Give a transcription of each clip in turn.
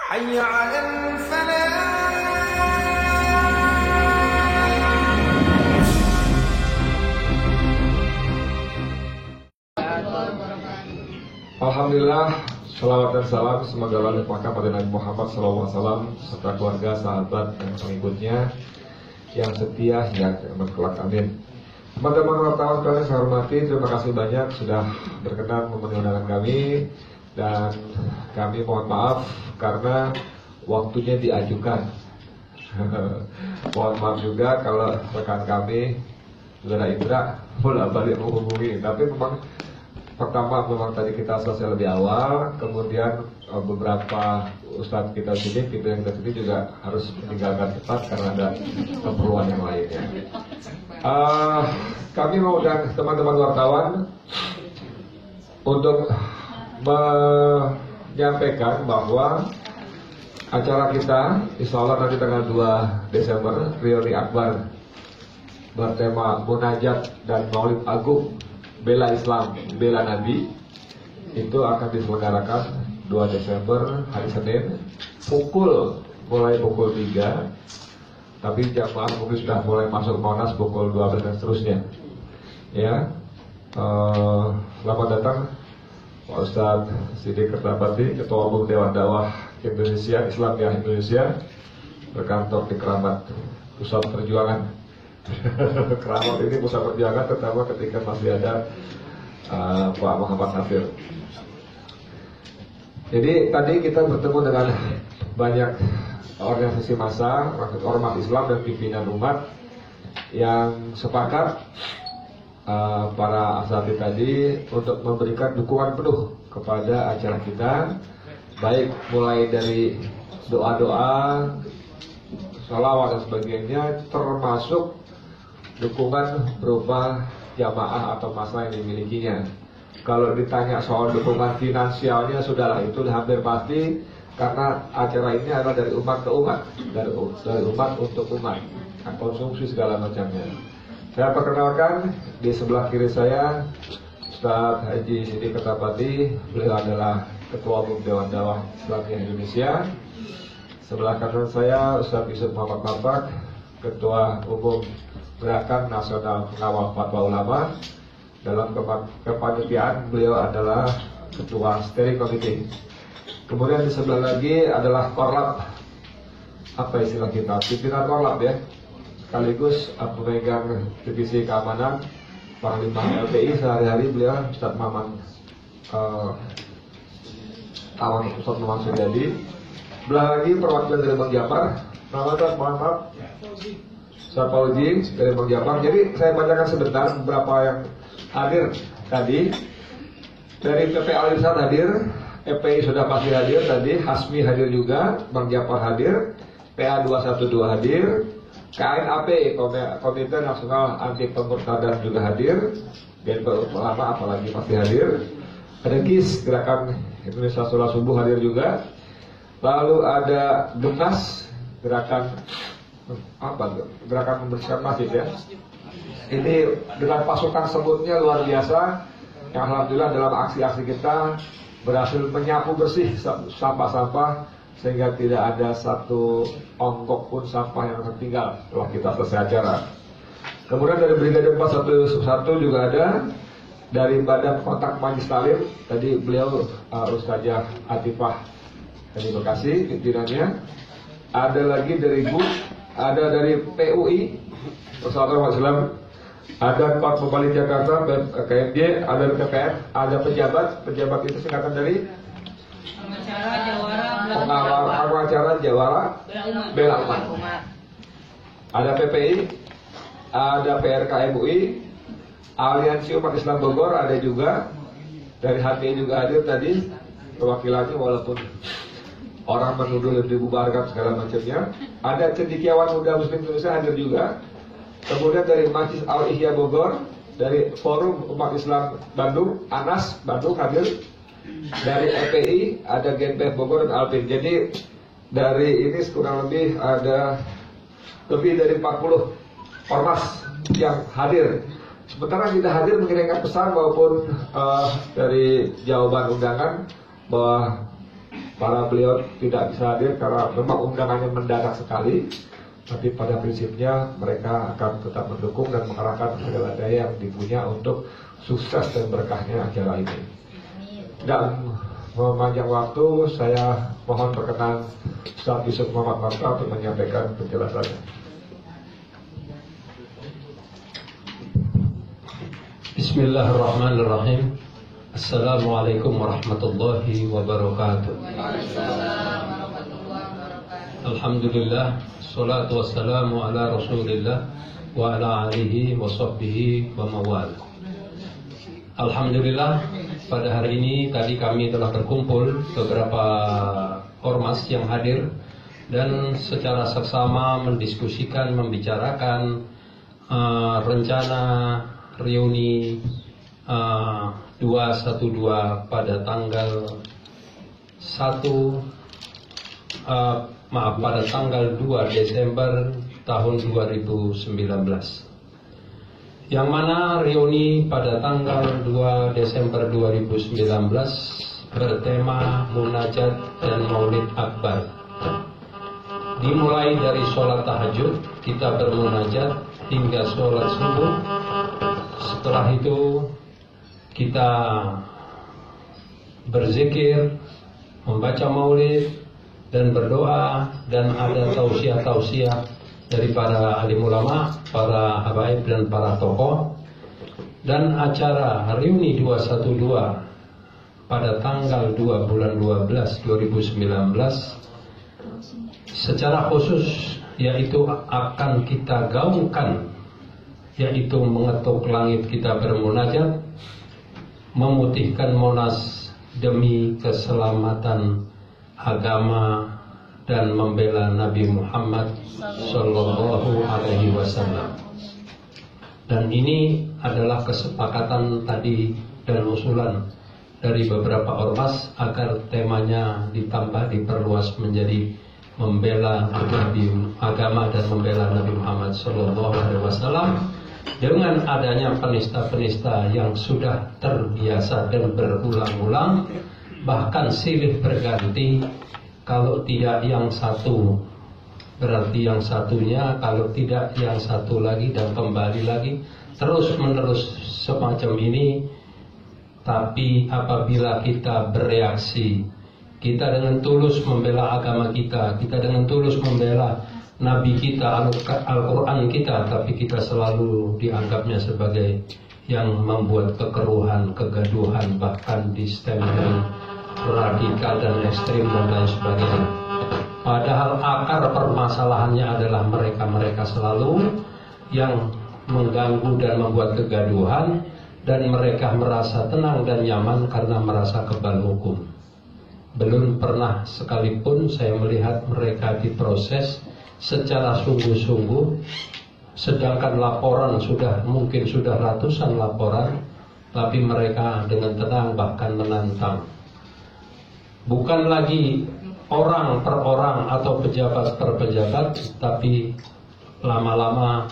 حي على الفلاح. Alhamdulillah, salawat dan salam semoga Allah limpahkan pada Nabi Muhammad SAW serta keluarga, sahabat dan pengikutnya yang setia hingga kiamat kelak. Amin. Teman-teman wartawan kalian saya hormati, terima kasih banyak sudah berkenan memenuhi undangan kami, dan kami mohon maaf karena waktunya diajukan. Mohon maaf juga kalau rekan kami Saudara Indra bolak-balik menghubungi, tapi memang pertama memang tadi kita selesai lebih awal, kemudian beberapa ustadz kita sini, pimpinan kita sini juga harus meninggalkan tempat karena ada keperluan yang lainnya. Kami mau dan teman-teman wartawan untuk menyampaikan bahwa acara kita insya Allah nanti tanggal 2 Desember reuni akbar bertema Munajat dan Maulid Agung Bela Islam, Bela Nabi, itu akan diselenggarakan 2 Desember hari Senin mulai pukul 3, tapi jamaah mungkin sudah mulai masuk Monas pukul 12 dan seterusnya. Ya, selamat datang Pak Ustadz Siddiq Kertabati, Ketua Umum Dewan Dakwah Indonesia, Islamiyah Indonesia, berkantor di Keramat Pusat Perjuangan. Keramat ini pusat perjuangan terutama ketika masih ada Pak Muhammad Nasir. Jadi tadi kita bertemu dengan banyak organisasi massa, ormas Islam dan pimpinan umat yang sepakat para asatidz tadi untuk memberikan dukungan penuh kepada acara kita, baik mulai dari doa-doa, salawat dan sebagainya, termasuk dukungan berupa jamaah atau massa yang dimilikinya. Kalau ditanya soal dukungan finansialnya, sudahlah itu hampir pasti, karena acara ini adalah dari umat ke umat, dari umat untuk umat, konsumsi segala macamnya. Saya perkenalkan di sebelah kiri saya Ustadz Haji Siddiq Kertabati, beliau adalah Ketua Umum Dewan Dakwah Islamiyah Indonesia. Sebelah kanan saya Ustadz Yusuf Muhammad Marfak, Ketua Umum Gerakan Nasional Pengawal Fatwa Ulama. Dalam kepanitiaan beliau adalah Ketua Steering Committee. Kemudian di sebelah lagi adalah Korlap, apa istilah kita, pimpinan Korlap ya, sekaligus pemegang divisi keamanan Panglima LPI sehari-hari beliau Ustadz Maman Ustadz Maman Suryadi. Sebelah lagi perwakilan dari Bang Japar, mohon maaf Ustaz Fauzi dari Bang Japar. Jadi saya bacakan sebentar beberapa yang hadir tadi. Dari PP Al-Irsyad hadir, EPI sudah pasti hadir tadi, Hasmi hadir juga, Bang Japar hadir, PA 212 hadir, KNAP Komite Nasional Anti Pemurtadan juga hadir, GNPU Ulama apalagi pasti hadir, ada GIS Gerakan Indonesia Sholat Subuh hadir juga, lalu ada GEMNAS Gerakan membersihkan masjid ya. Ini dengan pasukan sebutnya luar biasa, yang alhamdulillah dalam aksi-aksi kita berhasil menyapu bersih sampah-sampah sehingga tidak ada satu onggok pun sampah yang tertinggal setelah kita selesai acara. Kemudian dari Brigade 411 juga ada, dari Badan Kontak Majelis Talim tadi beliau Ustazah Atifah dari Bekasi pimpinannya. Ada lagi dari BUS, ada dari PUI Persatuan Islam, ada Pak Bupati Jakarta, KMJ, ada PPN, ada pejabat itu singkatan dari Pengacara Jawara Bela Umat. Ada PPI, ada PRK MUI, Aliansi Umat Islam Bogor ada juga, dari HTI juga hadir tadi perwakilannya, walaupun orang menuduh dibubarkan segala macamnya. Ada cendekiawan muda Muslim Indonesia hadir juga. Kemudian dari Majlis Al-Ihya Bogor, dari Forum Umat Islam Bandung, ANAS Bandung hadir. Dari EPI ada GNPF Bogor dan Alpin. Jadi dari ini kurang lebih ada lebih dari 40 ormas yang hadir. Sementara tidak hadir mengirimkan pesan maupun dari jawaban undangan bahwa para beliau tidak bisa hadir karena memang undangannya mendadak sekali. Tapi pada prinsipnya mereka akan tetap mendukung dan mengerahkan segala daya yang dipunya untuk sukses dan berkahnya acara ini. Dan memanjang waktu, saya mohon perkenan Ustaz Yusuf Muhammad Marta untuk menyampaikan penjelasannya. Bismillahirrahmanirrahim. Assalamualaikum warahmatullahi wabarakatuh. Alhamdulillah, salatu wassalamu ala rasulillah wa ala alihi wa sahbihi wa mawal. Alhamdulillah, pada hari ini tadi kami telah berkumpul beberapa ormas yang hadir dan secara seksama mendiskusikan, membicarakan rencana reuni 212 pada tanggal 2 Desember tahun 2019. Yang mana reuni pada tanggal 2 Desember 2019 bertema Munajat dan Maulid Akbar. Dimulai dari sholat tahajud, kita bermunajat hingga sholat subuh. Setelah itu kita berzikir, membaca maulid dan berdoa, dan ada tausiah-tausiah dari para alim ulama, para habaib dan para tokoh. Dan acara reuni 212 pada tanggal 2 bulan 12 2019 secara khusus yaitu akan kita gaungkan, yaitu mengetuk langit kita bermunajat, memutihkan Monas demi keselamatan agama dan membela Nabi Muhammad Sallallahu Alaihi Wasallam. Dan ini adalah kesepakatan tadi dan usulan dari beberapa ormas agar temanya ditambah, diperluas menjadi membela agama dan membela Nabi Muhammad Sallallahu Alaihi Wasallam. Dengan adanya penista-penista yang sudah terbiasa dan berulang-ulang, bahkan silih berganti, kalau tidak yang satu berarti yang satunya, kalau tidak yang satu lagi dan kembali lagi, terus menerus semacam ini. Tapi apabila kita bereaksi, kita dengan tulus membela agama kita dengan tulus membela Nabi kita, Al-Quran kita, tapi kita selalu dianggapnya sebagai yang membuat kekeruhan, kegaduhan, bahkan distempel radikal dan ekstrim dan lain sebagainya. Padahal akar permasalahannya adalah mereka-mereka selalu yang mengganggu dan membuat kegaduhan, dan mereka merasa tenang dan nyaman karena merasa kebal hukum. Belum pernah sekalipun saya melihat mereka diproses secara sungguh-sungguh, sedangkan laporan mungkin sudah ratusan laporan, tapi mereka dengan tenang bahkan menantang. Bukan lagi orang per orang atau pejabat per pejabat, tapi lama-lama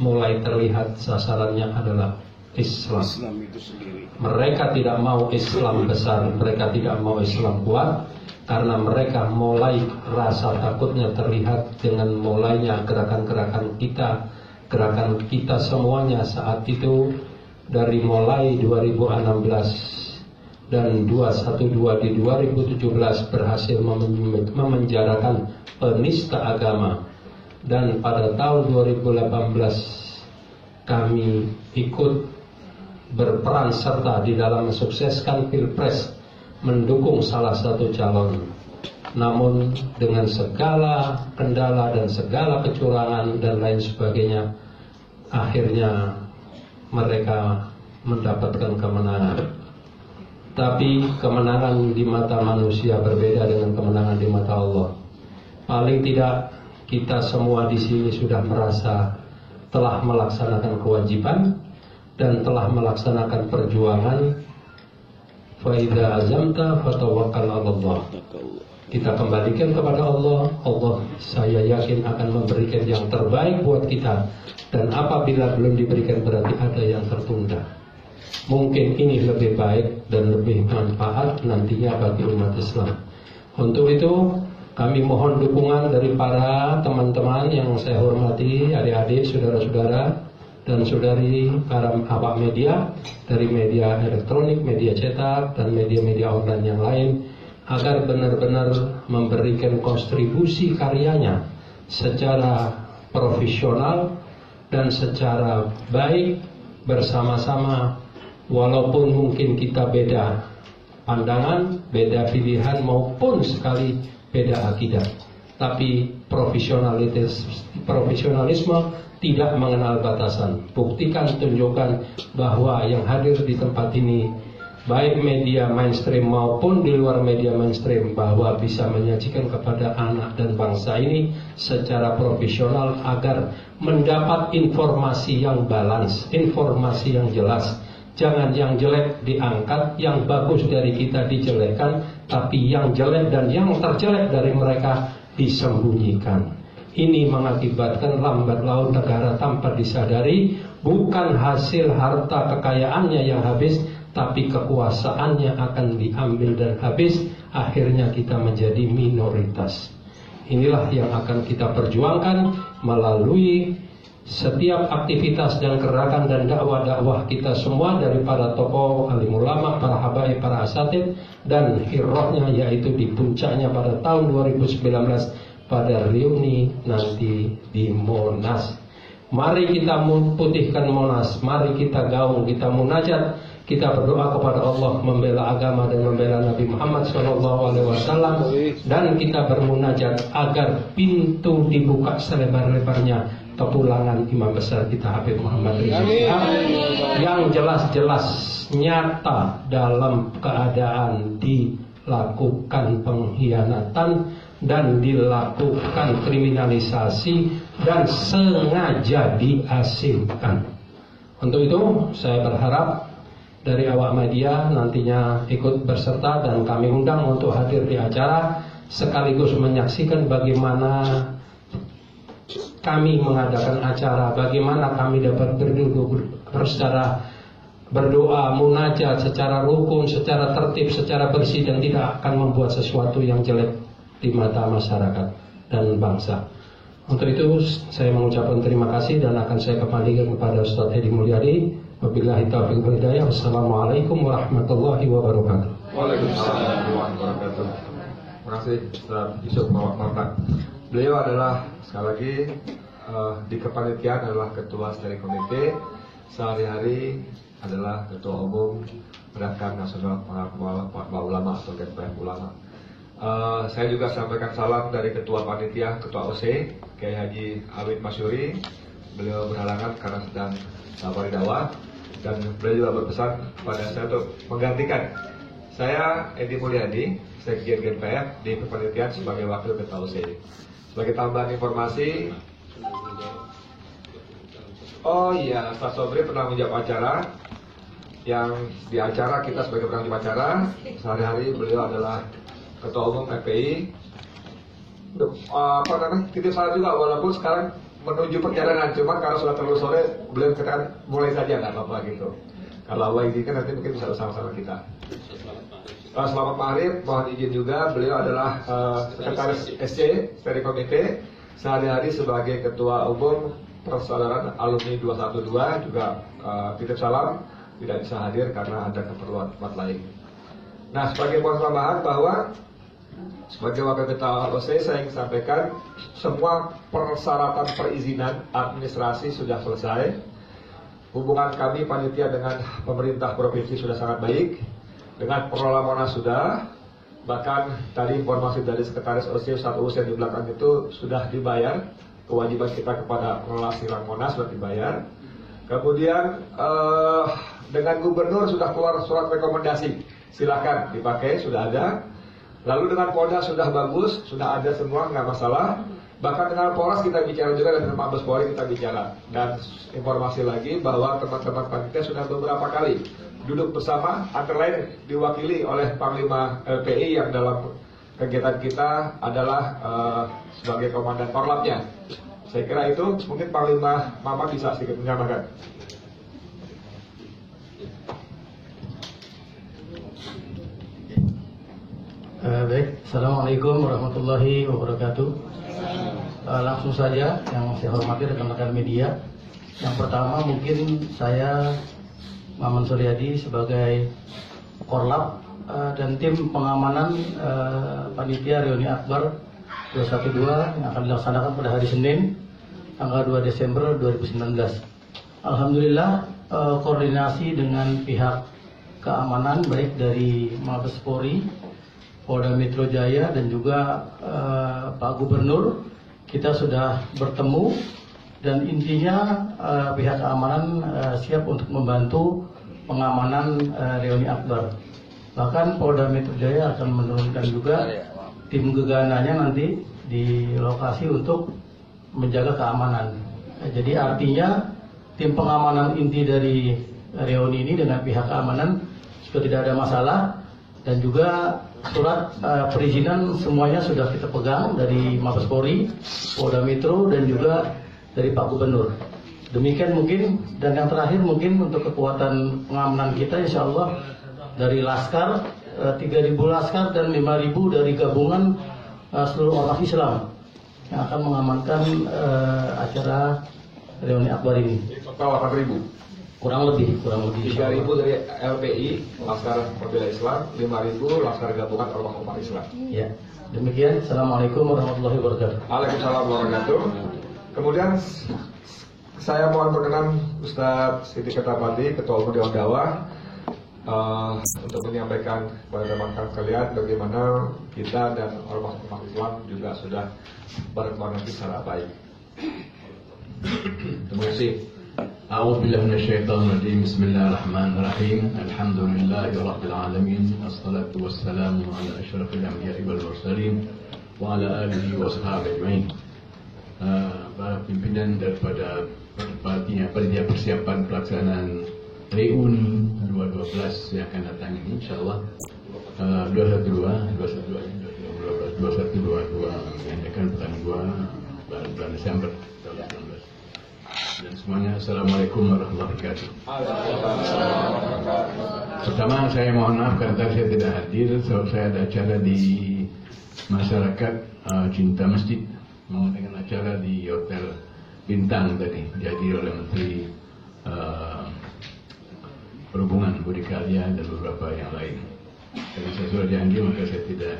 mulai terlihat sasarannya adalah Islam itu sendiri. Mereka tidak mau Islam besar, mereka tidak mau Islam kuat, karena mereka mulai rasa takutnya terlihat dengan mulainya gerakan-gerakan kita semuanya saat itu, dari mulai 2016 dan 212 di 2017 berhasil memenjarakan penista agama, dan pada tahun 2018 kami ikut berperan serta di dalam mensukseskan Pilpres, mendukung salah satu calon. Namun dengan segala kendala dan segala kecurangan dan lain sebagainya, akhirnya mereka mendapatkan kemenangan. Tapi kemenangan di mata manusia berbeda dengan kemenangan di mata Allah. Paling tidak kita semua di sini sudah merasa telah melaksanakan kewajiban dan telah melaksanakan perjuangan. Fa'idha azamta fatawakkal 'ala Allah. Kita kembalikan kepada Allah. Allah, saya yakin akan memberikan yang terbaik buat kita. Dan apabila belum diberikan berarti ada yang tertunda. Mungkin ini lebih baik dan lebih manfaat nantinya bagi umat Islam. Untuk itu kami mohon dukungan dari para teman-teman yang saya hormati, adik-adik, saudara-saudara dan saudari para awak media dari media elektronik, media cetak, dan media-media online yang lain, agar benar-benar memberikan kontribusi karyanya secara profesional dan secara baik bersama-sama, walaupun mungkin kita beda pandangan, beda pilihan, maupun sekali beda akidah, tapi profesionalisme tidak mengenal batasan. Buktikan, tunjukkan bahwa yang hadir di tempat ini, baik media mainstream maupun di luar media mainstream, bahwa bisa menyajikan kepada anak dan bangsa ini secara profesional agar mendapat informasi yang balance, informasi yang jelas. Jangan yang jelek diangkat, yang bagus dari kita dijelekkan, tapi yang jelek dan yang terjelek dari mereka disembunyikan. Ini mengakibatkan lambat laun negara tanpa disadari bukan hasil harta kekayaannya yang habis, tapi kekuasaannya akan diambil dan habis. Akhirnya kita menjadi minoritas. Inilah yang akan kita perjuangkan melalui setiap aktivitas dan gerakan dan dakwah-dakwah kita semua, dari para tokoh, alim ulama, para habaib, para asatid, dan hirrohnya yaitu di puncaknya pada tahun 2019 pada reuni nanti di Monas. Mari kita putihkan Monas, mari kita gaung, kita munajat, kita berdoa kepada Allah, membela agama dan membela Nabi Muhammad SAW, dan kita bermunajat agar pintu dibuka selebar-lebarnya kepulangan Imam besar kita Habib Muhammad Rizik Syihab, yang jelas-jelas nyata dalam keadaan dilakukan pengkhianatan dan dilakukan kriminalisasi dan sengaja diasingkan. Untuk itu saya berharap dari awak media nantinya ikut berserta dan kami undang untuk hadir di acara, sekaligus menyaksikan bagaimana kami mengadakan acara, bagaimana kami dapat berduduk secara berdoa, munajat secara rukun, secara tertib, secara bersih, dan tidak akan membuat sesuatu yang jelek di mata masyarakat dan bangsa. Untuk itu saya mengucapkan terima kasih dan akan saya kembalikan kepada Ustaz Edi Mulyadi. Wabillahi taufiq wal hidayah. Wassalamualaikum warahmatullahi wabarakatuh. Waalaikumsalam warahmatullahi wabarakatuh. Terima kasih Ustaz Yusuf Martak. Beliau adalah sekali lagi di kepanitiaan adalah ketua steering komite, sehari-hari adalah ketua umum Gerakan Nasional Para Ulama atau GPF Ulama. Saya juga sampaikan salam dari ketua panitia, ketua OC, Kiai Haji Awid Masyuri. Beliau berhalangan karena sedang safari dakwah, dan beliau juga berpesan kepada saya untuk menggantikan saya, Edi Mulyadi, Sekjen GPF di kepanitiaan sebagai wakil ketua OC. Sebagai tambahan informasi, oh iya, Ustaz Sobri pernah menjawab acara. Yang di acara kita sebagai penanggung acara, sehari-hari beliau adalah ketua umum FPI. Titip salah juga, walaupun sekarang menuju perjalanan, cuma kalau sudah terlalu sore beliau katakan mulai saja, nggak apa-apa gitu. Kalau Allah izinkan nanti mungkin bisa bersama-sama kita. Selamat maghrib, mohon izin juga, beliau adalah sekretaris SC Steering Komite, sehari-hari sebagai ketua umum Persaudaraan Alumni 212, juga titip salam, tidak bisa hadir karena ada keperluan tempat lain. Nah, sebagai poin tambahan bahwa sebagai wakil ketua OC saya ingin sampaikan semua persyaratan perizinan administrasi sudah selesai. Hubungan kami panitia dengan pemerintah provinsi sudah sangat baik. Dengan pengelola Monas sudah. Bahkan tadi informasi dari sekretaris OC Ustadz Uus yang di belakang itu sudah dibayar. Kewajiban kita kepada pengelola Silang Monas sudah dibayar. Kemudian dengan gubernur sudah keluar surat rekomendasi, silakan dipakai, sudah ada. Lalu dengan Polda sudah bagus, sudah ada semua, nggak masalah. Bahkan dengan Polres kita bicara juga, dan dengan Mabes Polri kita bicara. Dan informasi lagi bahwa teman-teman panitia sudah beberapa kali duduk bersama, antara lain diwakili oleh Panglima LPI yang dalam kegiatan kita adalah sebagai komandan Korlapnya. Saya kira itu mungkin Panglima Mamat bisa sedikit menyampaikan. Baik, Assalamualaikum warahmatullahi wabarakatuh. Langsung saja yang saya hormati rekan-rekan media. Yang pertama mungkin saya Maman Suryadi sebagai Korlap dan tim pengamanan panitia reuni Akbar 212 yang akan dilaksanakan pada hari Senin tanggal 2 Desember 2019. Alhamdulillah koordinasi dengan pihak keamanan baik dari Mabes Polri, Polda Metro Jaya dan juga Pak Gubernur, kita sudah bertemu dan intinya pihak keamanan siap untuk membantu pengamanan reuni Akbar. Bahkan Polda Metro Jaya akan menurunkan juga tim gegananya nanti di lokasi untuk menjaga keamanan. Jadi artinya tim pengamanan inti dari reuni ini dengan pihak keamanan sudah tidak ada masalah. Dan juga surat perizinan semuanya sudah kita pegang dari Mabes Polri, Polda Metro dan juga dari Pak Gubernur. Demikian mungkin, dan yang terakhir mungkin untuk kekuatan pengamanan kita insya Allah dari Laskar 3.000 Laskar dan 5.000 dari gabungan seluruh ormas Islam yang akan mengamankan acara reuni Akbar ini. Total 8.000. Kurang lebih 3.000 dari LPI Laskar Pembela Islam, 5.000 Laskar Gabungan Ormas Islam. Ya, demikian. Assalamualaikum warahmatullahi wabarakatuh. Waalaikumsalam warahmatullahi wabarakatuh. Kemudian saya mohon perkenan Ustadz Siti Ketapati, Ketua Umum Dewan Dakwah, untuk menyampaikan kepada teman-teman sekalian bagaimana kita dan ormas Islam juga sudah berkoordinasi secara baik. Terima kasih. أعوذ بالله من الشيطان الرجيم بسم الله الرحمن الرحيم الحمد لله رب العالمين الصلاة والسلام على أشرف الأنبياء والمرسلين وعلى آله وصحبه أجمعين. Para pimpinan daripada panitia persiapan pelaksanaan reuni 2012 yang akan datang ini insyaallah 2012 yang akan bertanggal 2 bulan Desember 2019. Dan semuanya Assalamualaikum warahmatullahi wabarakatuh. Pertama saya mohon maaf karena saya tidak hadir. Saya ada acara di masyarakat Cinta Masjid dengan acara di Hotel Bintang tadi dihadiri oleh Menteri Perhubungan Budi Karya dan beberapa yang lain. Karena saya sudah janji maka saya tidak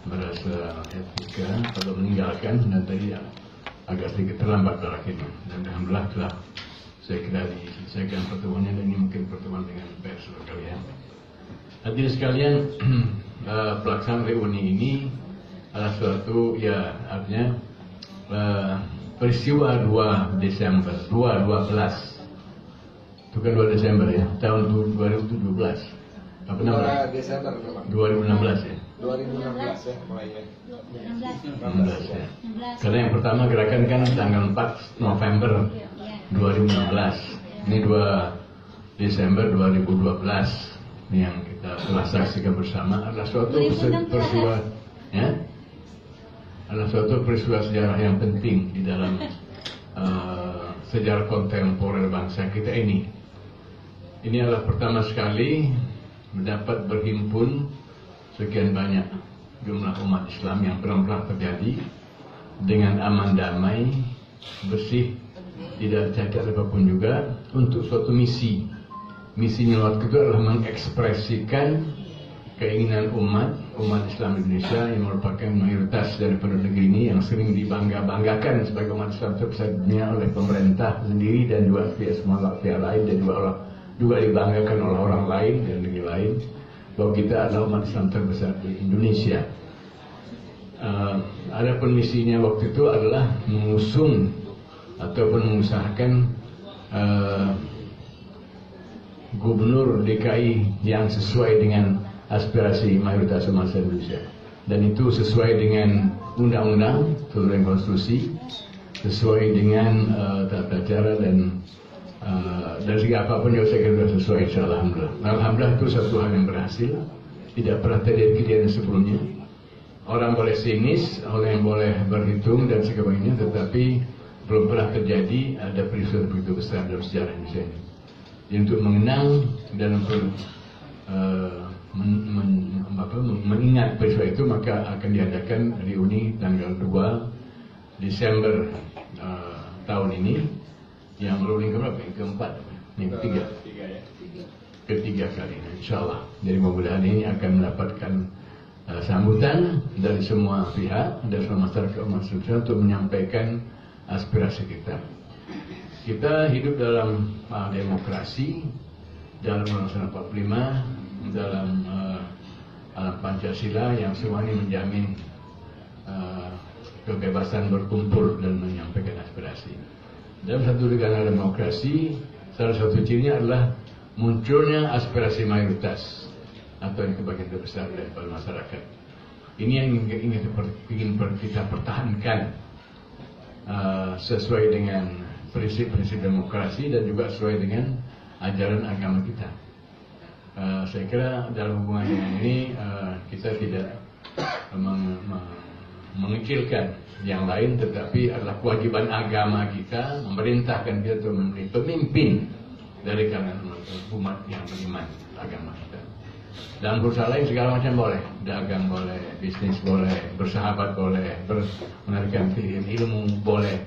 merasa etika atau meninggalkan dan tadi agak sedikit terlambat berakhirnya. Dan alhamdulillah telah saya kira diselesaikan pertemuannya dan ini mungkin pertemuan dengan pers kalian. Hadirin sekalian, pelaksanaan reuni ini adalah suatu ya artinya peristiwa 2 Desember 2012. Itu kan 2 Desember ya, tahun 2017. Apa namanya? 2 Desember 2016 ya. 2016 ya mulainya. 16 ya. Karena yang pertama gerakan kan tanggal 4 November 2016. Ini 2 Desember 2012. Ini yang kita telah saksikan bersama adalah suatu peristiwa ya. Adalah suatu peristiwa sejarah yang penting di dalam sejarah kontemporer bangsa kita ini. Ini adalah pertama sekali mendapat berhimpun sekian banyak jumlah umat Islam yang pernah terjadi dengan aman damai, bersih, tidak cacat apapun juga untuk suatu misi. Misinya waktu itu adalah mengekspresikan keinginan umat Islam Indonesia yang merupakan mayoritas daripada negeri ini yang sering dibangga-banggakan sebagai umat Islam terbesar dunia oleh pemerintah sendiri dan juga semua pihak lain dan juga dibanggakan oleh orang lain dan negeri lain bahwa kita adalah umat Islam terbesar di Indonesia. Adapun misinya waktu itu adalah mengusung ataupun mengusahakan gubernur DKI yang sesuai dengan aspirasi mayoritas umat Indonesia, dan itu sesuai dengan undang-undang, sesuai dengan konstitusi, sesuai dengan tata cara dan dari segi apapun juga saya kira sesuai insyaallah. Alhamdulillah itu satu hal yang berhasil, tidak pernah terjadi kejadian sebelumnya. Orang boleh sinis, orang yang boleh berhitung dan sebagainya, tetapi belum pernah terjadi ada peristiwa begitu besar dalam sejarah Indonesia ini. Untuk mengenang dan mengingat peristiwa itu, maka akan diadakan reuni tanggal 2 Desember tahun ini, yang ruling keberapa? Yang keempat, yang ketiga, ketiga kali, insyaallah. Jadi mudah-mudahan ini akan mendapatkan sambutan dari semua pihak, dari semua masyarakat umat Islam untuk menyampaikan aspirasi kita. Kita hidup dalam demokrasi, dalam Undang-Undang 45, dalam alam Pancasila yang semua ini menjamin kebebasan berkumpul dan menyampaikan aspirasi. Dalam satu negara demokrasi, salah satu cirinya adalah munculnya aspirasi mayoritas atau yang kebagian terbesar daripada masyarakat. Ini yang ingin kita pertahankan sesuai dengan prinsip-prinsip demokrasi dan juga sesuai dengan ajaran agama kita. Saya kira dalam hubungan ini kita tidak mengecilkan yang lain, tetapi adalah kewajiban agama kita memerintahkan kita untuk menjadi pemimpin dari kalangan umat yang beriman agama kita. Dalam perusahaan lain segala macam boleh, dagang boleh, bisnis boleh, bersahabat boleh, menarikan ilmu boleh,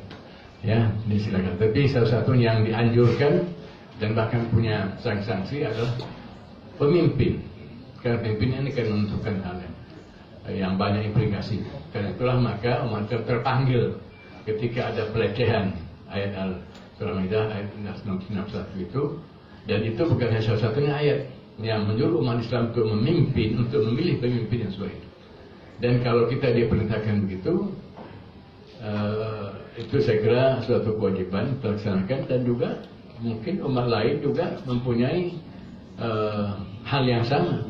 ya disilakan. Tapi salah satu yang dianjurkan dan bahkan punya sanksi adalah pemimpin, karena pemimpin ini akan menentukan hal yang banyak implikasi. Karena itulah maka umat terpanggil ketika ada pelecehan ayat Al-Surah Maidah ayat 61 itu, dan itu bukan hanya salah satunya ayat yang menyuruh umat Islam untuk memimpin, untuk memilih pemimpin yang sesuai. Dan kalau kita diperintahkan begitu, itu saya kira suatu kewajiban terlaksanakan, dan juga mungkin umat lain juga mempunyai hal yang sama.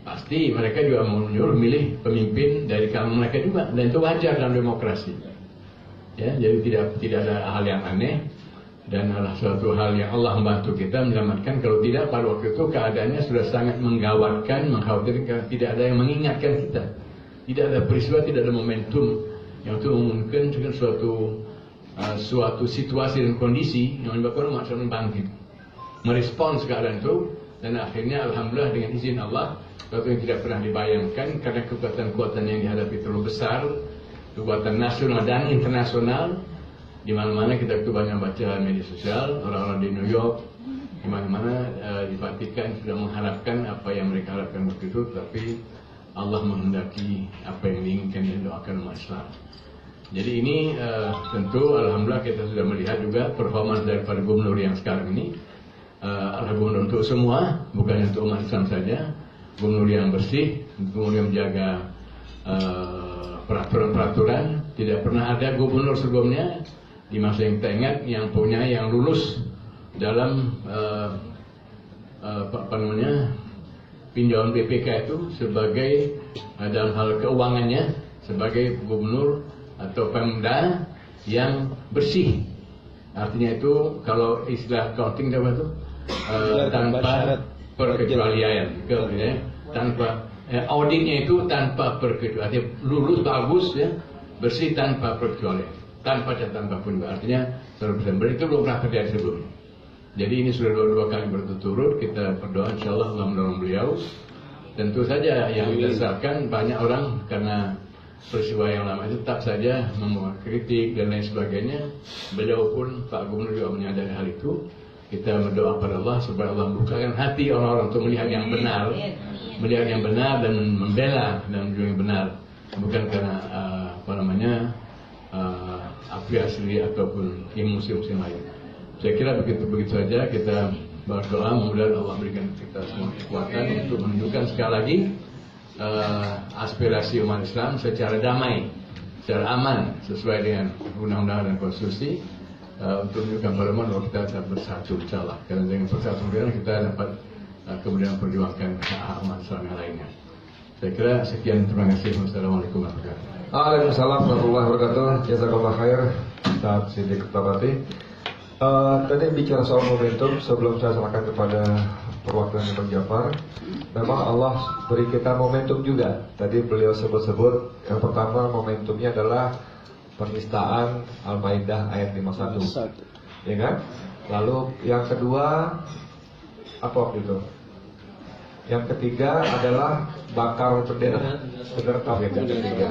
Pasti mereka juga menyuruh milih pemimpin dari kalangan mereka juga, dan itu wajar dalam demokrasi. Ya, jadi tidak ada hal yang aneh, dan adalah suatu hal yang Allah membantu kita menyelamatkan. Kalau tidak, pada waktu itu keadaannya sudah sangat menggawatkan, mengkhawatirkan, tidak ada yang mengingatkan kita, tidak ada peristiwa, tidak ada momentum yang itu memungkinkan suatu situasi dan kondisi yang menyebabkan umat Islam bangkit, merespons keadaan itu, dan akhirnya alhamdulillah dengan izin Allah, sesuatu yang tidak pernah dibayangkan karena kekuatan-kekuatan yang dihadapi terlalu besar, kekuatan nasional dan internasional. Di mana-mana kita itu banyak baca media sosial, orang-orang di New York, di mana-mana di Vatikan sudah mengharapkan apa yang mereka harapkan waktu itu, tapi Allah menghendaki apa yang diinginkan dan doakan umat Islam. Jadi ini tentu alhamdulillah kita sudah melihat juga performance daripada gubernur yang sekarang ini. Adalah gubernur untuk semua, bukan untuk umat Islam saja. Gubernur yang bersih, gubernur yang menjaga peraturan-peraturan. Tidak pernah ada gubernur sebelumnya di masa yang kita ingat yang lulus dalam pinjauan BPK itu sebagai dalam hal keuangannya sebagai gubernur atau pemda yang bersih. Artinya itu kalau istilah accounting apa itu tanpa perkecualian, tanpa auditnya itu tanpa perkecualian. Artinya lulus bagus ya, bersih tanpa perkecualian, tanpa catatan apapun. Artinya 100% itu belum pernah terjadi sebelumnya. Jadi ini sudah dua kali berturut-turut kita berdoa insyaallah Allah menolong beliau. Tentu saja yang didasarkan banyak orang karena peristiwa yang lama itu tetap saja membuat kritik dan lain sebagainya. Beliau pun Pak Gubernur juga menyadari hal itu. Kita berdoa pada Allah supaya Allah membukakan hati orang-orang untuk melihat yang benar, dan membela dan menjunjung yang benar, bukan karena afiliasi ataupun emosi-emosi lain. Saya kira begitu saja kita berdoa, mudah-mudahan Allah berikan kita semua kekuatan untuk menunjukkan sekali lagi aspirasi umat Islam secara damai, secara aman, sesuai dengan undang-undang dan konstitusi, untuk menunjukkan pada bahwa kita tetap bersatu insyaallah. Karena dengan persatuan kita dapat kemudian perjuangkan hak umat Islam yang lainnya. Saya kira sekian, terima kasih. Wassalamualaikum warahmatullahi wabarakatuh. Waalaikumsalam warahmatullahi wabarakatuh. Jazakallah khair Ustaz Siddiq Tabati. Tadi bicara soal momentum, sebelum saya serahkan kepada perwakilan Bang Jafar, memang Allah beri kita momentum juga. Tadi beliau sebut-sebut, yang pertama momentumnya adalah penistaan Al-Maidah ayat 51, ya kan? Lalu yang kedua apa waktu itu? Yang ketiga adalah bakar bendera tauhid yang ketiga.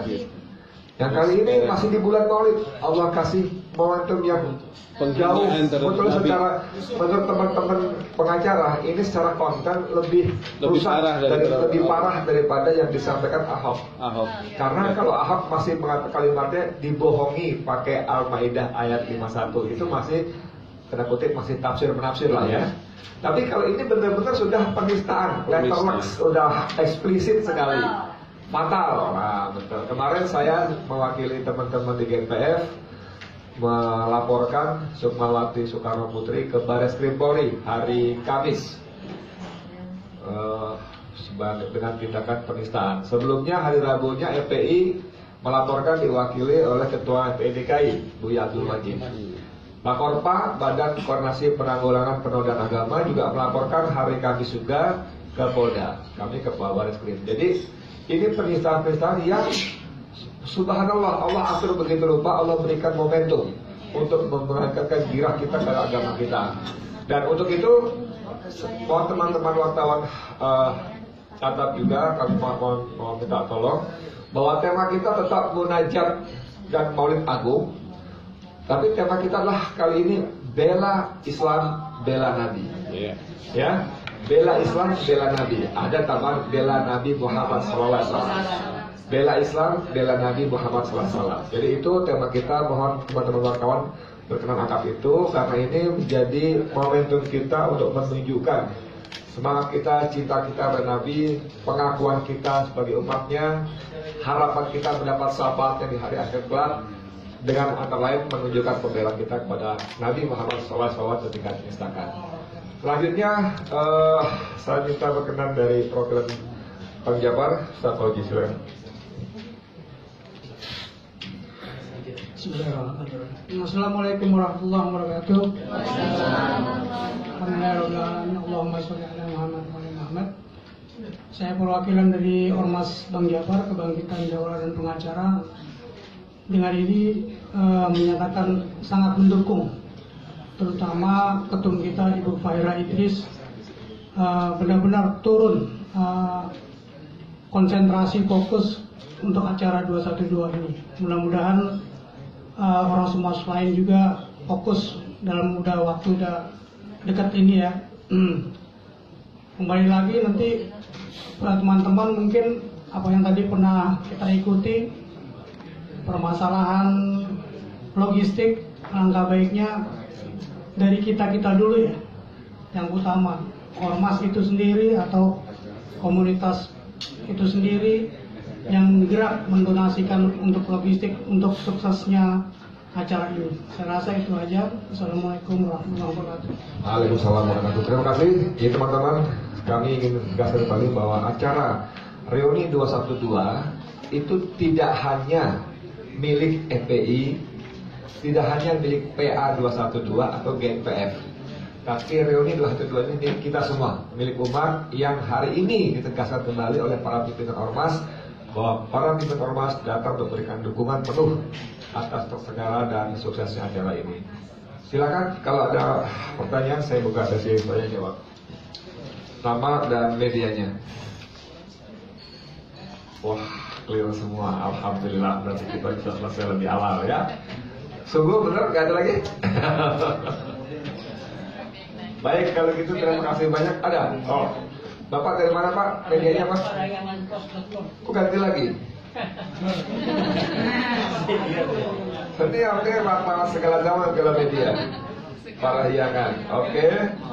Yang kali ini masih di bulan Maulid, Allah kasih momentum yang jauh betul secara menurut teman-teman pengacara ini secara konten lebih rusak lebih parah daripada yang disampaikan Ahok. Karena kalau Ahok masih mengatakan kalimatnya dibohongi pakai Al-Maidah ayat 51 itu masih kena kutip masih tafsir menafsir lah ya. Tapi kalau ini benar-benar sudah penistaan, letterless, sudah eksplisit sekali. Fatal. Nah, betul. Kemarin saya mewakili teman-teman di GNPF melaporkan Sukmawati Soekarno Putri ke Baris Krim Polri hari Kamis dengan tindakan penistaan. Sebelumnya hari Rabunya FPI melaporkan diwakili oleh Ketua FPI DKI Buya Abdul Majid. Bakorpa Badan Koordinasi Penanggulangan Penodaan Agama juga melaporkan hari Kamis juga ke Polda. Kami ke Baris Krim. Jadi ini penistaan-penistaan yang subhanallah Allah atur begitu rupa, Allah berikan momentum untuk memberangkatkan girah kita ke agama kita. Dan untuk itu mohon teman-teman wartawan catat juga, kami mau minta tolong bahwa tema kita tetap munajat dan Maulid Agung. Tapi tema kita adalah kali ini bela Islam, bela Nabi. Ya, bela Islam, bela Nabi. Ada tambahan bela Nabi Muhammad SAW. Bela Islam, bela Nabi Muhammad SAW. Jadi itu tema kita. Mohon teman-teman wartawan berkenan angkat itu karena ini menjadi momentum kita untuk menunjukkan semangat kita, cinta kita pada Nabi, pengakuan kita sebagai umatnya, harapan kita mendapat syafaatnya di hari akhir kelak, dengan antara lain menunjukkan pembelaan kita kepada Nabi Muhammad SAW ketika dinistakan. Selanjutnya saya minta berkenan dari perwakilan Bang Jabar, Ustaz Fauzi silakan. Bismillahirrahmanirrahim. Assalamualaikum warahmatullahi wabarakatuh. Alhamdulillah, Allahumma sholli ala Muhammad wa ala Muhammad. Saya perwakilan dari Ormas Bang Jabar Kebangkitan Daulah dan Pengacara. Dengan ini menyatakan sangat mendukung, terutama ketum kita Ibu Fahira Idris benar-benar turun konsentrasi fokus untuk acara 212 ini. Mudah-mudahan orang Sumas lain juga fokus dalam waktu dekat ini ya. Kembali lagi nanti teman-teman mungkin apa yang tadi pernah kita ikuti, permasalahan logistik, alangkah baiknya dari kita dulu ya, yang utama ormas itu sendiri atau komunitas itu sendiri yang gerak mendonasikan untuk logistik untuk suksesnya acara ini. Saya rasa itu aja. Assalamualaikum warahmatullahi wabarakatuh. Waalaikumsalam warahmatullahi wabarakatuh. Terima kasih. Jadi teman-teman, kami ingin tegaskan kembali bahwa acara reuni 212 itu tidak hanya milik FPI, tidak hanya milik PA 212 atau GNPF, tapi reuni 212 ini milik kita semua, milik umat, yang hari ini ditegaskan kembali oleh para pimpinan ormas bahwa para pimpinan ormas datang memberikan dukungan penuh atas terselenggara dan suksesnya acara ini. Silakan kalau ada pertanyaan, saya buka sesi tanya jawab. Nama dan medianya. Wah, clear semua, alhamdulillah. Berarti kita bisa selesai lebih awal ya. Sungguh benar, nggak ada lagi? Baik, kalau gitu terima kasih banyak. Ada? Oh, Bapak dari mana Pak? Medianya Pak? Kok ganti lagi? Ini oke, Bapak segala zaman segala media. Parahyangan. Oke.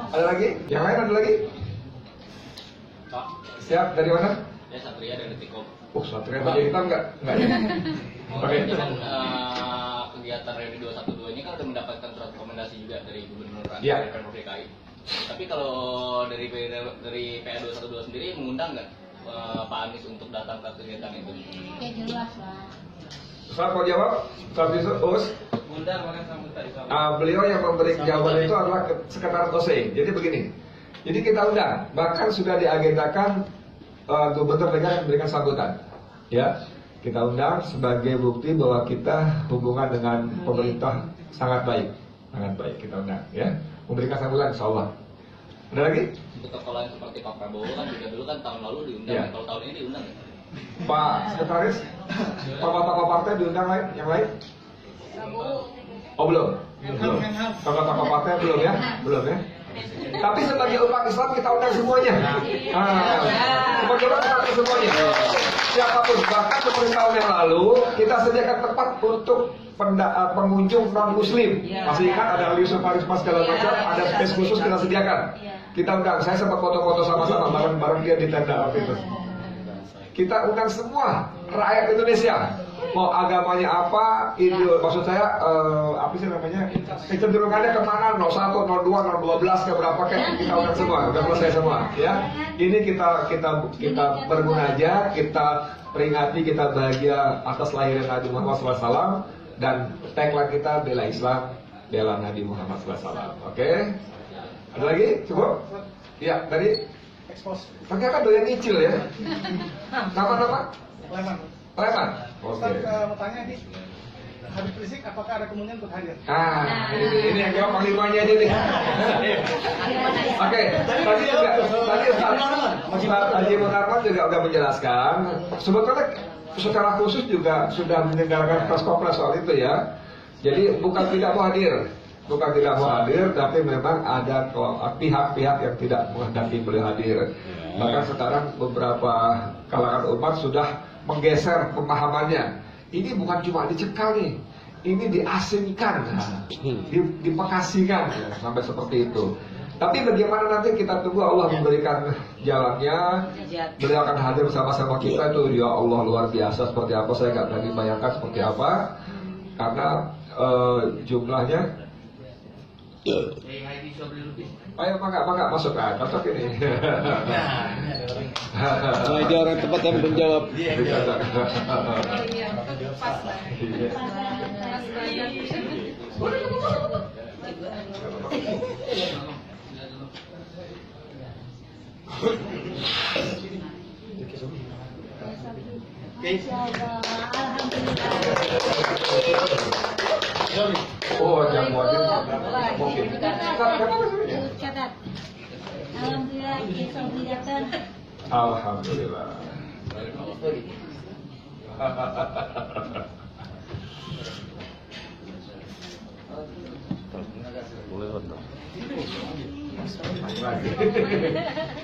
Ada lagi? Yang lain ada lagi? Siap, dari mana? Ya, Satria dari Tikom. Oh, Satria baju hitam nggak? Nggak ya? Oke. Kegiatan reuni 212 ini kan udah mendapatkan surat rekomendasi juga dari Gubernur Ya. Pemprov DKI. Tapi kalau dari PA 212 sendiri mengundang nggak Pak Anies untuk datang ke kegiatan itu? Ya jelas lah. Ustaz mau jawab? Ustaz Yusuf, Us? Undang mana sambutan? Beliau yang memberi jawaban itu adalah Sekretaris OC. Jadi begini. Jadi kita undang, bahkan sudah diagendakan Gubernur DKI memberikan sambutan. Ya, kita undang sebagai bukti bahwa kita hubungan dengan pemerintah sangat baik kita undang. Ya, memberikan sambutan, insyaallah. Ada lagi? Untuk tokoh lain seperti Pak Prabowo kan juga dulu kan tahun lalu diundang, Iya. kalau tahun ini diundang ya? Pak Sekretaris, tokoh-tokoh partai diundang lain, yang lain? Oh belum. Tokoh-tokoh partai belum ya, belum ya. Tapi sebagai umat Islam kita undang semuanya. Sebagai umat Islam kita semuanya. Siapapun, bahkan seperti tahun yang lalu kita sediakan tempat untuk pengunjung non Muslim. Masih ingat ada Yusuf Arisma segala macam, ada space khusus kita sediakan. Kita undang. Saya sempat foto-foto sama-sama bareng-bareng dia di tenda waktu itu. Kita undang semua rakyat Indonesia, mau agamanya apa, maksud saya apa sih namanya, kecenderungannya kemana, 01, 02, 012, ke berapa kayak kita undang semua, udah selesai semua, ya. Ini kita bermunajat, kita peringati, kita bahagia atas lahirnya Nabi Muhammad SAW, dan tagline kita bela Islam, bela Nabi Muhammad SAW. Oke? Ada lagi? Cukup? Ya, tadi. Pakai kan doyan nyicil ya? Nama-nama? Leman. Ustaz mau tanya nih, Habib Rizik apakah ada kemungkinan untuk hadir? Ini yang jawab panglimanya aja nih. Oke, tadi Ustaz Haji Munarman juga udah menjelaskan. Sebetulnya secara khusus juga sudah menyelenggarakan press conference soal itu ya. Jadi bukan tidak mau hadir. Bukan tidak mau hadir, tapi memang ada pihak-pihak yang tidak menghendaki beliau hadir. Bahkan sekarang beberapa kalangan umat sudah menggeser pemahamannya. Ini bukan cuma dicekal nih, ini diasingkan, dipekasikan, ya, sampai seperti itu. Tapi bagaimana nanti kita tunggu Allah memberikan jalannya. Beliau akan hadir bersama-sama kita itu, ya Allah luar biasa seperti apa, saya nggak berani bayangkan seperti apa, karena jumlahnya. Ayo maka masuk cocok ini. Dia orang tepat yang menjawab. Oh, yang wajib mungkin. Catat. Alhamdulillah, kita Alhamdulillah.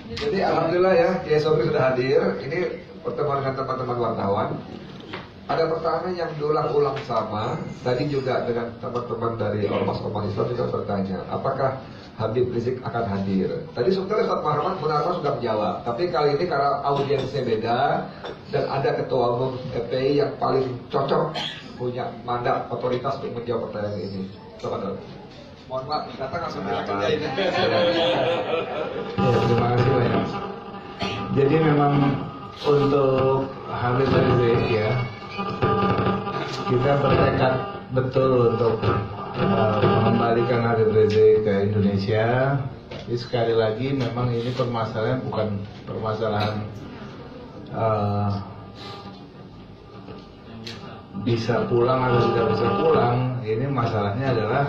Jadi alhamdulillah ya, Kiai Sobri sudah hadir. Ini pertemuan dengan teman-teman wartawan. Ada pertanyaan yang diulang-ulang sama. Tadi juga dengan teman-teman dari Ormas-Ormas Islam juga bertanya, apakah Habib Rizik akan hadir? Tadi sebetulnya Ustaz Munarman sudah menjawab. Tapi kali ini karena audiensnya beda dan ada ketua umum FPI yang paling cocok punya mandat otoritas untuk menjawab pertanyaan ini. Coba dong. Mohon maaf, datang langsung kerjain. Terima kasih banyak. Jadi memang untuk Habib Rizik ya, kita bertekad betul untuk mengembalikan Habib Rizik ke Indonesia. Jadi sekali lagi memang ini permasalahan bukan permasalahan bisa pulang atau tidak bisa pulang. Ini masalahnya adalah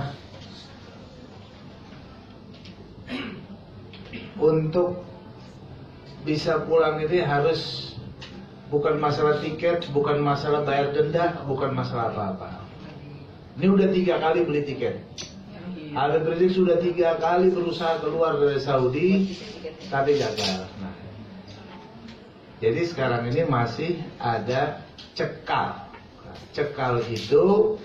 untuk bisa pulang ini harus bukan masalah tiket, bukan masalah bayar denda, bukan masalah apa-apa. Ini udah 3 kali beli tiket. Habib Rizik sudah 3 kali berusaha keluar dari Saudi, tapi gagal. Nah, jadi sekarang ini masih ada cekal. Nah, cekal itu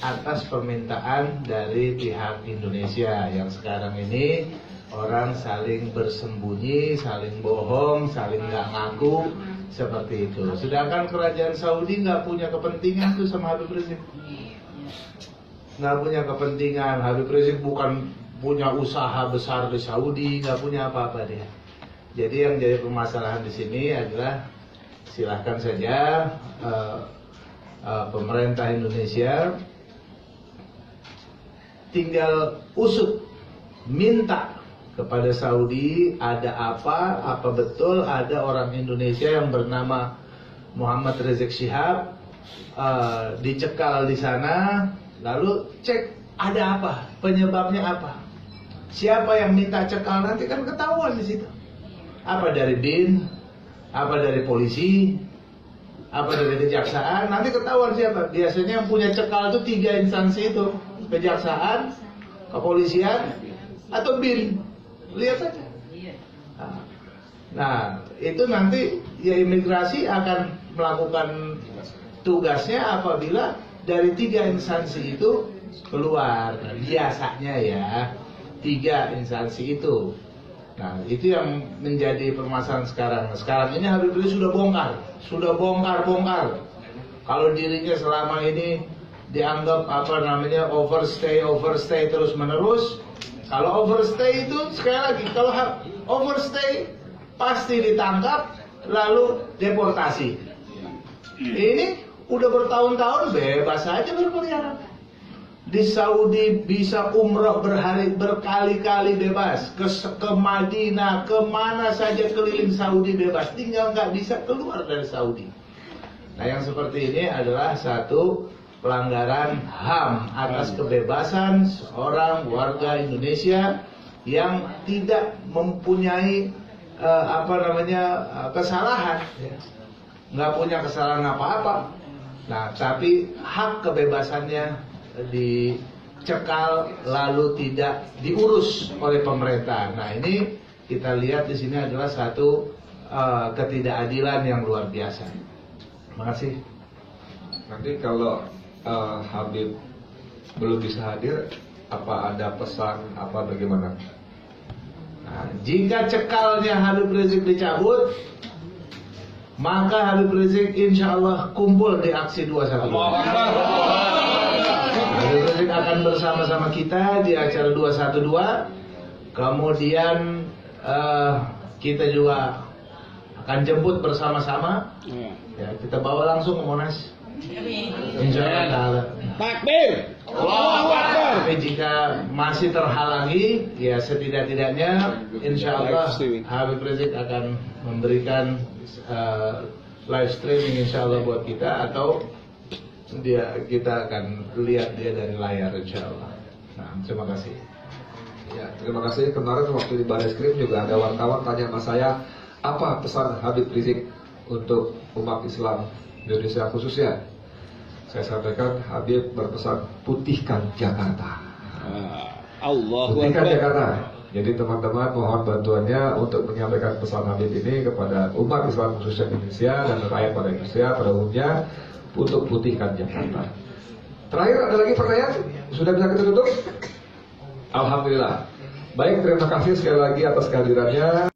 atas permintaan dari pihak Indonesia yang sekarang ini orang saling bersembunyi, saling bohong, saling nggak ngaku seperti itu. Sedangkan kerajaan Saudi nggak punya kepentingan tuh sama Habib Rizik. Nggak punya kepentingan. Habib Rizik bukan punya usaha besar di Saudi, nggak punya apa-apa dia. Jadi yang jadi permasalahan di sini adalah silahkan saja pemerintah Indonesia tinggal usut, minta kepada Saudi ada apa betul ada orang Indonesia yang bernama Muhammad Rizik Syihab dicekal di sana, lalu cek ada apa, penyebabnya apa. Siapa yang minta cekal nanti kan ketahuan di situ. Apa dari BIN, apa dari polisi, apa dari kejaksaan, nanti ketahuan siapa. Biasanya yang punya cekal itu 3 instansi itu, kejaksaan, kepolisian, atau BIN. Lihat saja. Nah, itu nanti ya imigrasi akan melakukan tugasnya apabila dari 3 instansi itu keluar. Nah, biasanya ya 3 instansi itu. Nah, itu yang menjadi permasalahan sekarang. Sekarang ini Habib Rizik sudah bongkar. Kalau dirinya selama ini dianggap overstay terus menerus. Kalau overstay itu sekali lagi, kalau overstay pasti ditangkap lalu deportasi. Ini udah bertahun-tahun bebas saja berkeliaran. Di Saudi bisa umrah berkali-kali bebas, ke Madinah, kemana saja keliling Saudi bebas, tinggal nggak bisa keluar dari Saudi. Nah, yang seperti ini adalah satu pelanggaran HAM atas kebebasan seorang warga Indonesia yang tidak mempunyai kesalahan, nggak punya kesalahan apa-apa. Nah, tapi hak kebebasannya dicekal lalu tidak diurus oleh pemerintah. Nah, ini kita lihat di sini adalah satu ketidakadilan yang luar biasa. Terima kasih. Nanti kalau Habib belum bisa hadir, apa ada pesan apa bagaimana? Nah, jika cekalnya Habib Rizik dicabut, maka Habib Rizik insya Allah kumpul di aksi 212. Habib Rizik akan bersama-sama kita di acara 212. Kemudian kita juga akan jemput bersama-sama. Ya, kita bawa langsung ke Monas. Insya Allah. Takbir. Allahu Akbar. Tapi jika masih terhalangi, ya setidak-tidaknya insya Allah Habib Rizik akan memberikan live streaming insya Allah buat kita, atau kita akan lihat dia dari layar insya Allah. Nah, terima kasih. Ya, terima kasih. Kemarin waktu di Barreskrim juga ada wartawan tanya sama saya, apa pesan Habib Rizik untuk umat Islam Indonesia khususnya? Saya sampaikan, Habib berpesan, putihkan Jakarta. Putihkan Jakarta. Jadi teman-teman mohon bantuannya untuk menyampaikan pesan Habib ini kepada umat Islam khususnya Indonesia dan rakyat pada Indonesia pada umumnya untuk putihkan Jakarta. Terakhir, ada lagi pertanyaan? Sudah bisa kita tutup? Alhamdulillah. Baik, terima kasih sekali lagi atas kehadirannya.